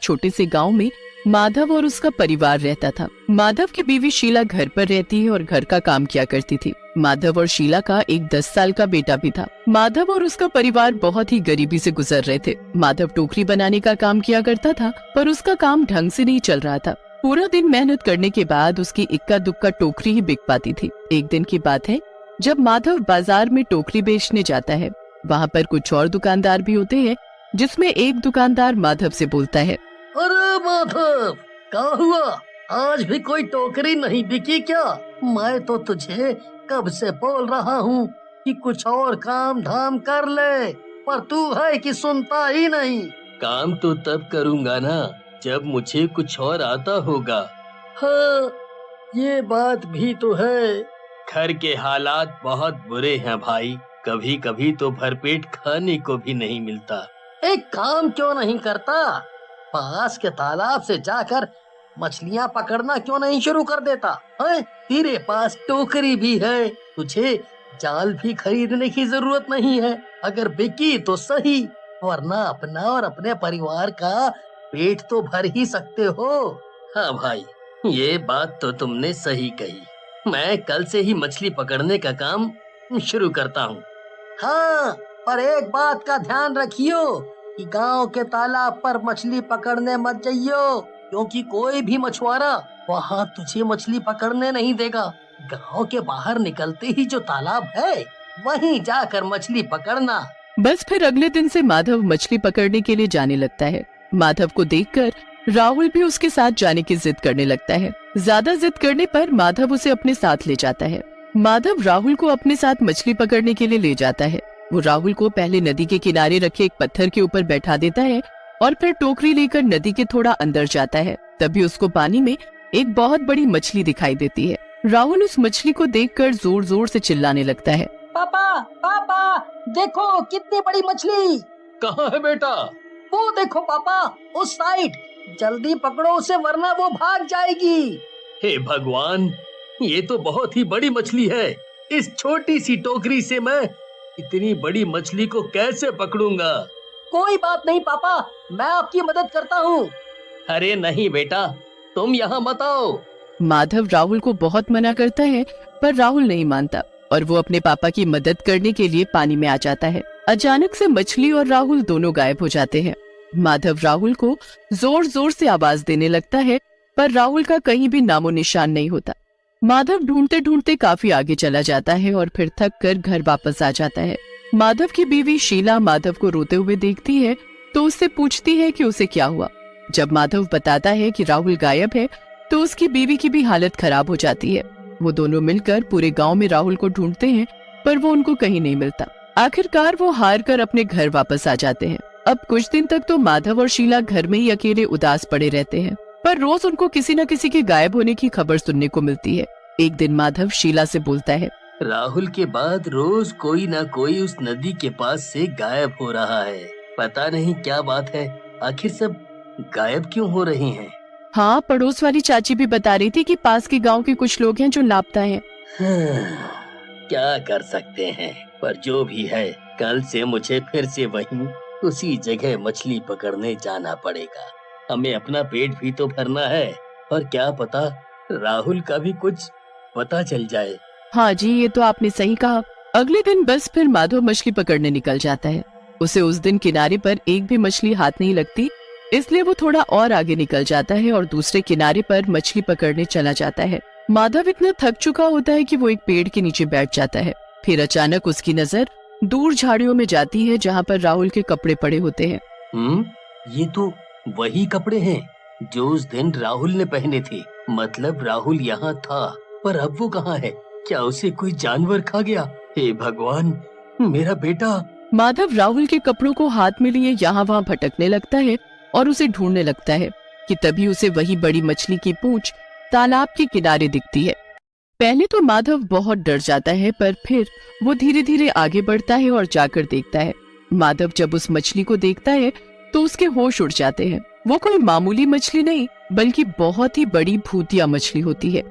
छोटे से गांव में माधव और उसका परिवार रहता था। माधव की बीवी शीला घर पर रहती है और घर का काम किया करती थी। माधव और शीला का एक 10 साल का बेटा भी था। माधव और उसका परिवार बहुत ही गरीबी से गुजर रहे थे। माधव टोकरी बनाने का काम किया करता था, पर उसका काम ढंग से नहीं चल रहा था। पूरा दिन मेहनत करने के बाद उसकी इक्का दुक्का टोकरी ही बिक पाती थी। एक दिन की बात है, जब माधव बाजार में टोकरी बेचने जाता है। वहाँ पर कुछ और दुकानदार भी होते हैं, जिसमें एक दुकानदार माधव से बोलता है, अरे माधव, क्या हुआ? आज भी कोई टोकरी नहीं बिकी क्या? मैं तो तुझे कब से बोल रहा हूँ कि कुछ और काम धाम कर ले, पर तू है कि सुनता ही नहीं। काम तो तब करूँगा ना जब मुझे कुछ और आता होगा। हाँ, ये बात भी तो है। घर के हालात बहुत बुरे हैं भाई, कभी कभी तो भरपेट खाने को भी नहीं मिलता। एक काम क्यों नहीं करता? पास के तालाब से जाकर मछलियाँ पकड़ना क्यों नहीं शुरू कर देता है? तेरे पास टोकरी भी है, तुझे जाल भी खरीदने की जरूरत नहीं है। अगर बिकी तो सही, वरना अपना और अपने परिवार का पेट तो भर ही सकते हो। हाँ भाई, ये बात तो तुमने सही कही। मैं कल से ही मछली पकड़ने का काम शुरू करता हूँ। हाँ, पर एक बात का ध्यान रखियो कि गांव के तालाब पर मछली पकड़ने मत जाइयो, क्योंकि कोई भी मछुआरा वहाँ तुझे मछली पकड़ने नहीं देगा। गांव के बाहर निकलते ही जो तालाब है, वहीं जाकर मछली पकड़ना। बस फिर अगले दिन से माधव मछली पकड़ने के लिए जाने लगता है। माधव को देखकर राहुल भी उसके साथ जाने की जिद करने लगता है। ज्यादा जिद करने पर माधव उसे अपने साथ ले जाता है। माधव राहुल को अपने साथ मछली पकड़ने के लिए ले जाता है। वो राहुल को पहले नदी के किनारे रखे एक पत्थर के ऊपर बैठा देता है और फिर टोकरी लेकर नदी के थोड़ा अंदर जाता है। तभी उसको पानी में एक बहुत बड़ी मछली दिखाई देती है। राहुल उस मछली को देखकर जोर जोर से चिल्लाने लगता है, पापा, पापा, देखो कितनी बड़ी मछली। कहाँ है बेटा? वो देखो पापा, उस साइड। जल्दी पकड़ो उसे, वरना वो भाग जाएगी। हे भगवान, ये तो बहुत ही बड़ी मछली है। इस छोटी सी टोकरी से मैं इतनी बड़ी मछली को कैसे पकड़ूंगा? कोई बात नहीं पापा, मैं आपकी मदद करता हूँ। अरे नहीं बेटा, तुम यहाँ मत आओ। माधव राहुल को बहुत मना करता है, पर राहुल नहीं मानता और वो अपने पापा की मदद करने के लिए पानी में आ जाता है। अचानक से मछली और राहुल दोनों गायब हो जाते हैं। माधव राहुल को जोर जोर से आवाज देने लगता है, पर राहुल का कहीं भी नामो निशान नहीं होता। माधव ढूंढते ढूंढते काफी आगे चला जाता है और फिर थक कर घर वापस आ जाता है। माधव की बीवी शीला माधव को रोते हुए देखती है तो उससे पूछती है कि उसे क्या हुआ। जब माधव बताता है कि राहुल गायब है तो उसकी बीवी की भी हालत खराब हो जाती है। वो दोनों मिलकर पूरे गांव में राहुल को ढूंढते हैं, पर वो उनको कहीं नहीं मिलता। आखिरकार वो हार कर अपने घर वापस आ जाते हैं। अब कुछ दिन तक तो माधव और शीला घर में ही अकेले उदास पड़े रहते हैं, पर रोज उनको किसी न किसी के गायब होने की खबर सुनने को मिलती है। एक दिन माधव शीला से बोलता है, राहुल के बाद रोज कोई ना कोई उस नदी के पास से गायब हो रहा है। पता नहीं क्या बात है, आखिर सब गायब क्यों हो रहे हैं? हाँ, पड़ोस वाली चाची भी बता रही थी कि पास के गांव के कुछ लोग हैं जो लापता हैं। क्या कर सकते हैं, पर जो भी है, कल से मुझे फिर से वहीं उसी जगह मछली पकड़ने जाना पड़ेगा। हमें अपना पेट भी तो भरना है, और क्या पता राहुल का भी कुछ पता चल जाए। हाँ जी, ये तो आपने सही कहा। अगले दिन बस फिर माधव मछली पकड़ने निकल जाता है। उसे उस दिन किनारे पर एक भी मछली हाथ नहीं लगती, इसलिए वो थोड़ा और आगे निकल जाता है और दूसरे किनारे पर मछली पकड़ने चला जाता है। माधव इतना थक चुका होता है कि वो एक पेड़ के नीचे बैठ जाता है। फिर अचानक उसकी नजर दूर झाड़ियों में जाती है जहाँ पर राहुल के कपड़े पड़े होते हैं। ये तो वही कपड़े हैं जो उस दिन राहुल ने पहने थे। मतलब राहुल यहाँ था, पर अब वो कहाँ है? क्या उसे कोई जानवर खा गया? हे भगवान, मेरा बेटा। माधव राहुल के कपड़ों को हाथ में लिए यहाँ वहाँ भटकने लगता है और उसे ढूंढने लगता है कि तभी उसे वही बड़ी मछली की पूंछ तालाब के किनारे दिखती है। पहले तो माधव बहुत डर जाता है, पर फिर वो धीरे धीरे आगे बढ़ता है और जाकर देखता है। माधव जब उस मछली को देखता है तो उसके होश उड़ जाते हैं। वो कोई मामूली मछली नहीं, बल्कि बहुत ही बड़ी भूतिया मछली होती है।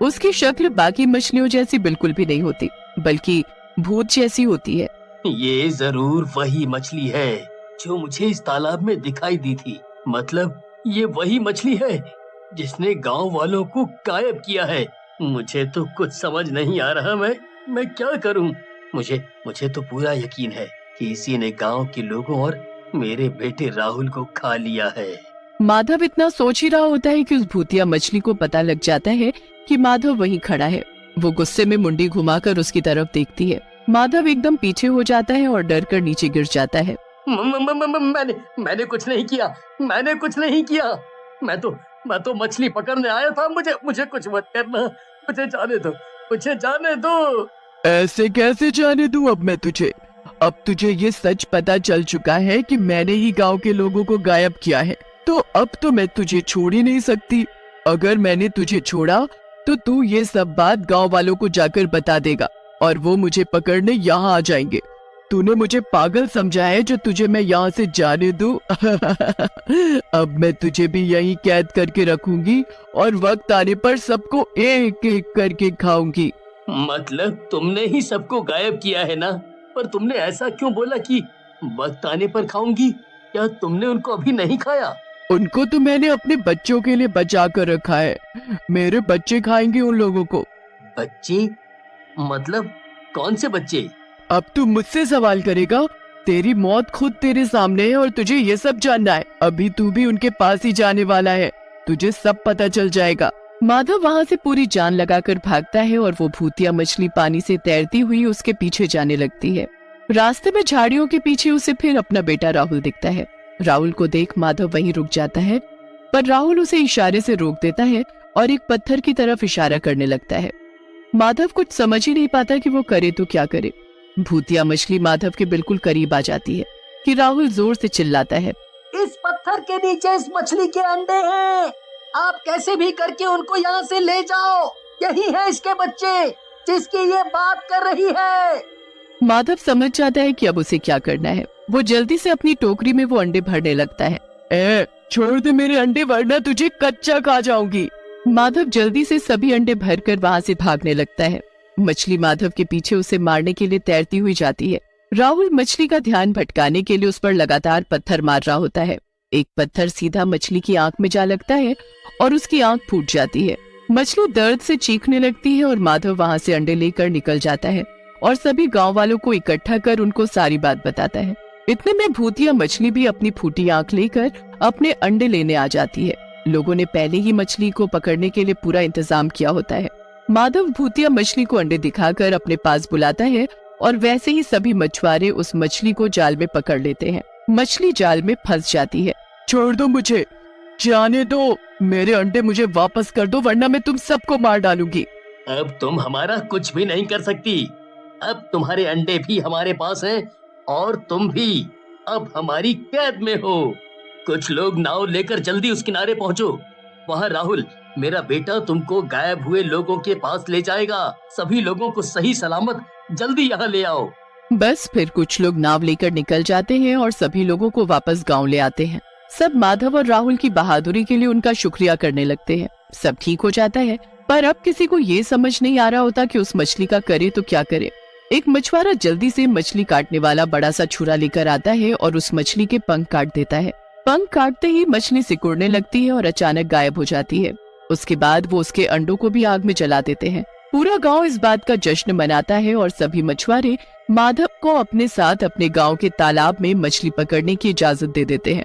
उसकी शक्ल बाकी मछलियों जैसी बिल्कुल भी नहीं होती, बल्कि भूत जैसी होती है। ये जरूर वही मछली है जो मुझे इस तालाब में दिखाई दी थी। मतलब ये वही मछली है जिसने गांव वालों को गायब किया है। मुझे तो कुछ समझ नहीं आ रहा, मैं क्या करूं। मुझे तो पूरा यकीन है कि इसी ने गांव के लोगों और मेरे बेटे राहुल को खा लिया है। माधव इतना सोच ही रहा होता है कि उस भूतिया मछली को पता लग जाता है कि माधव वहीं खड़ा है। वो गुस्से में मुंडी घुमाकर उसकी तरफ देखती है। माधव एकदम पीछे हो जाता है और डर कर नीचे गिर जाता है। मैंने कुछ नहीं किया, मैंने कुछ नहीं किया। मैं तो मछली पकड़ने आया था। मुझे कुछ मत करना, मुझे जाने दो। ऐसे कैसे जाने दूं अब मैं तुझे? अब तुझे ये सच पता चल चुका है कि मैंने ही गांव के लोगों को गायब किया है, तो अब तो मैं तुझे छोड़ ही नहीं सकती। अगर मैंने तुझे छोड़ा तो तू ये सब बात गांव वालों को जाकर बता देगा और वो मुझे पकड़ने यहाँ आ जाएंगे। तूने मुझे पागल समझा है जो तुझे मैं यहाँ से जाने दूं। अब मैं तुझे भी यहीं कैद करके रखूंगी और वक्त आने पर सबको एक एक करके खाऊंगी। मतलब तुमने ही सबको गायब किया है ना? पर तुमने ऐसा क्यों बोला कि वक्त आने पर खाऊंगी? क्या तुमने उनको अभी नहीं खाया? उनको तो मैंने अपने बच्चों के लिए बचा कर रखा है। मेरे बच्चे खाएंगे उन लोगों को। बच्चे? मतलब कौन से बच्चे? अब तू मुझसे सवाल करेगा? तेरी मौत खुद तेरे सामने है और तुझे ये सब जानना है। अभी तू भी उनके पास ही जाने वाला है, तुझे सब पता चल जाएगा। माधव वहाँ से पूरी जान लगाकर भागता है और वो भूतिया मछली पानी से तैरती हुई उसके पीछे जाने लगती है। रास्ते में झाड़ियों के पीछे उसे फिर अपना बेटा राहुल दिखता है। राहुल को देख माधव वहीं रुक जाता है, पर राहुल उसे इशारे से रोक देता है और एक पत्थर की तरफ इशारा करने लगता है। माधव कुछ समझ ही नहीं पाता कि वो करे तो क्या करे। भूतिया मछली माधव के बिल्कुल करीब आ जाती है कि राहुल जोर से चिल्लाता है, इस पत्थर के नीचे इस मछली के अंडे हैं, आप कैसे भी करके उनको यहाँ से ले जाओ। यही है इसके बच्चे जिसकी ये बात कर रही है। माधव समझ जाता है कि अब उसे क्या करना है। वो जल्दी से अपनी टोकरी में वो अंडे भरने लगता है। छोड़ दे मेरे अंडे वरना तुझे कच्चा खा जाऊंगी। माधव जल्दी से सभी अंडे भरकर वहाँ से भागने लगता है। मछली माधव के पीछे उसे मारने के लिए तैरती हुई जाती है। राहुल मछली का ध्यान भटकाने के लिए उस पर लगातार पत्थर मार रहा होता है। एक पत्थर सीधा मछली की आंख में जा लगता है और उसकी आंख फूट जाती है। मछली दर्द से चीखने लगती है और माधव वहाँ से अंडे लेकर निकल जाता है और सभी गांव वालों को इकट्ठा कर उनको सारी बात बताता है। इतने में भूतिया मछली भी अपनी फूटी आंख लेकर अपने अंडे लेने आ जाती है। लोगों ने पहले ही मछली को पकड़ने के लिए पूरा इंतजाम किया होता है। माधव भूतिया मछली को अंडे दिखाकर अपने पास बुलाता है और वैसे ही सभी मछुआरे उस मछली को जाल में पकड़ लेते हैं। मछली जाल में फंस जाती है। छोड़ दो मुझे, जाने दो, मेरे अंडे मुझे वापस कर दो वरना मैं तुम सबको मार डालूंगी। अब तुम हमारा कुछ भी नहीं कर सकती। अब तुम्हारे अंडे भी हमारे पास हैं और तुम भी अब हमारी कैद में हो। कुछ लोग नाव लेकर जल्दी उस किनारे पहुंचो। वहाँ राहुल मेरा बेटा तुमको गायब हुए लोगों के पास ले जाएगा। सभी लोगों को सही सलामत जल्दी यहाँ ले आओ। बस फिर कुछ लोग नाव लेकर निकल जाते हैं और सभी लोगों को वापस गांव ले आते हैं। सब माधव और राहुल की बहादुरी के लिए उनका शुक्रिया करने लगते हैं। सब ठीक हो जाता है, पर अब किसी को ये समझ नहीं आ रहा होता कि उस मछली का करे तो क्या करे। एक मछुआरा जल्दी से मछली काटने वाला बड़ा सा छुरा लेकर आता है और उस मछली के पंख काट देता है। पंख काटते ही मछली सिकुड़ने लगती है और अचानक गायब हो जाती है। उसके बाद वो उसके अंडों को भी आग में जला देते हैं। पूरा गांव इस बात का जश्न मनाता है और सभी मछुआरे माधव को अपने साथ अपने गांव के तालाब में मछली पकड़ने की इजाजत दे देते हैं।